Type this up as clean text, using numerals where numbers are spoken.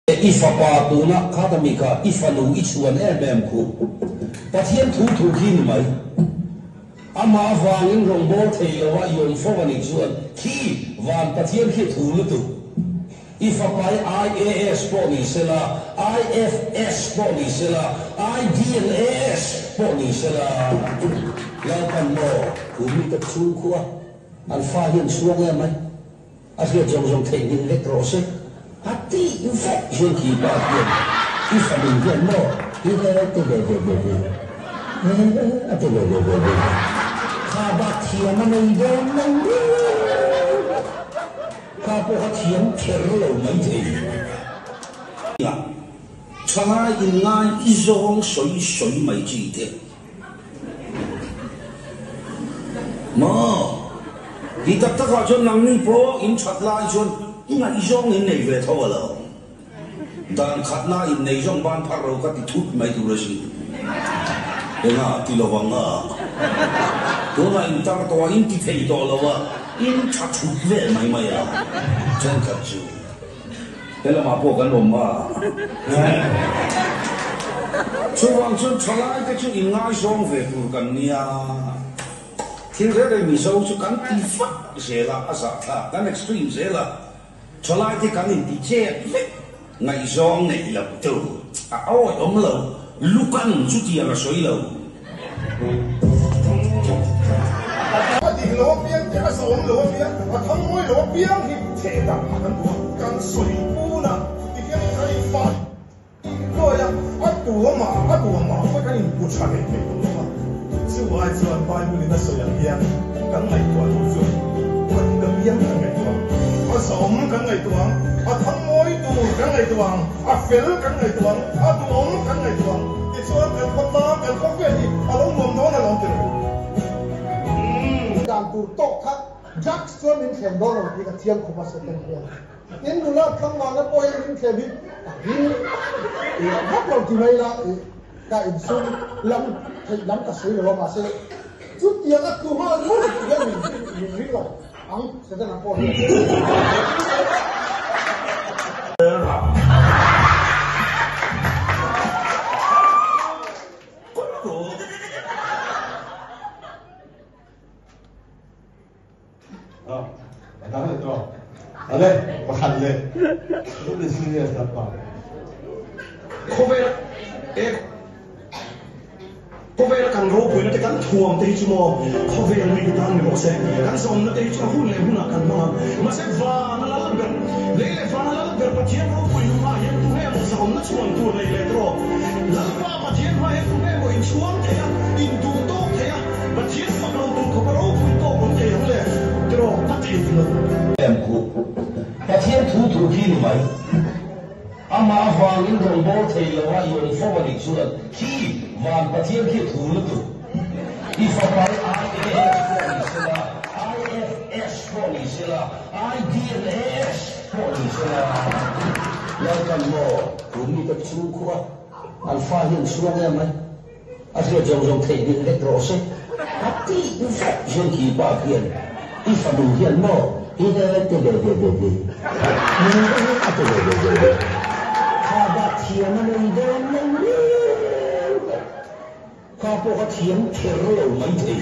Ifa pa tu na katamika ifa lu ichuan ku pathian thu khin mai ama wangin rongbol theilawa yom fowani chuan khi wan pathian khi thu lu tu ifa pai IAS poni sela IFS poni sela IDLS poni sela lapan mo kumi ta chu khuwa alfa hian suang mai asya jong thei din electrose hati infection ki bagian ifa din mo ida te kaba thiam na idon nang kaba thiam therlo mai thei ya chana ingai izong soi mai chi te mo kita ta ka jon nang ni po in chatla jon inga izong in nei ve thawala dan khatna in nei jong ban pharo ka ti thut mai tu rashi enga ti lowanga dona in tar to in ti thei to lawa in cha thut ve mai ya chen ka chu ela ma po kan rom ma chuwang chun chalai ka chu inga jong ve pur kan nia thiên thế đây mình sâu cho cắn ti phát dễ là asa à cắn extreme dễ là cho lại thì cắn thì che ngày gió ngày là từ ôi ấm lâu lúc ăn chút tiền là sôi lâu thì lỗ biếng thì cái sầu lỗ biếng và thằng môi lỗ biếng thì thể đặt hắn buộc cắn sôi bu nè thì cái này phát rồi à tua mà phải cái này bút chặt cái mà chứ ai cho anh bay bu lên sôi biếng cắn ngày tua thủ chung quên cái biếng cắn ngày tua sầu cắn ngày tua thằng môi tu cắn ngày tua phèn cắn ngày tua tuồng cắn ngày tua thì cho anh con ta anh không biết gì ông mồm nó là làm gìการตูโต๊ะครับจักส่วนมินเข็มโดนที่กระเทียมขบสุดเป็นเพียงอินดูแลทั้งวันแล้วปล่อยมินเข็มบินฮับเราที่ไม่ละการอินซูล้ำกระสือเรามาเสียจุดเดียวก็คือว่ารู้เรื่องมินวิ่งเราอังเสร็จแล้วปล่อยอะไรมาขันเลยรู้ดิสิ่งนี้สักป่ะโคเวลกันรู้ผลแต่กันทวงตีชั่วโมงโคเวลมีตังค์บอกเสกกันส่งนั่นตีชั่วหุ่นเลยหุ่นกันมาเสกฟ้านั่นละกันเล่ฟ้านั่นละกันปะเทียนรู้ผลมาเห็นตัวแม่บอกส่งนั่นชวนตัวเลยเลยตัวลังฟ้าปะเทียนมาเห็นตัวแม่บอกอินชวนเทียอินดูโต๊ะเทียปะเทียนฝักเราดูเขาก็รู้ผลโต๊ะคนเทียเลยตัวปะเทียนเลยแอมกูปะเทียนถูขี้ไหมอามาฟังอินโดนโบเทลว่าโยนฟอร์ดิชวนขี้วันปะเทียนขี้ถูลุตุอีฟอร์ไปIAS ฟอร์ดิชละ IDLS ฟอร์ดิชละแล้วกันโมกูมีแต่ชูขวาอัลฟาหินชัวเนี่ยไหมอาศัยจงเทดินเล็กโรเซ่ฮัตตี้อินเฟคชั่นขี้บาเพียนอีฟาดูเฮียนโมอีเดเตเดข้าบาเทียมมันเดินนั่งข้าพวกเทียมเทโร่ไม่ถึง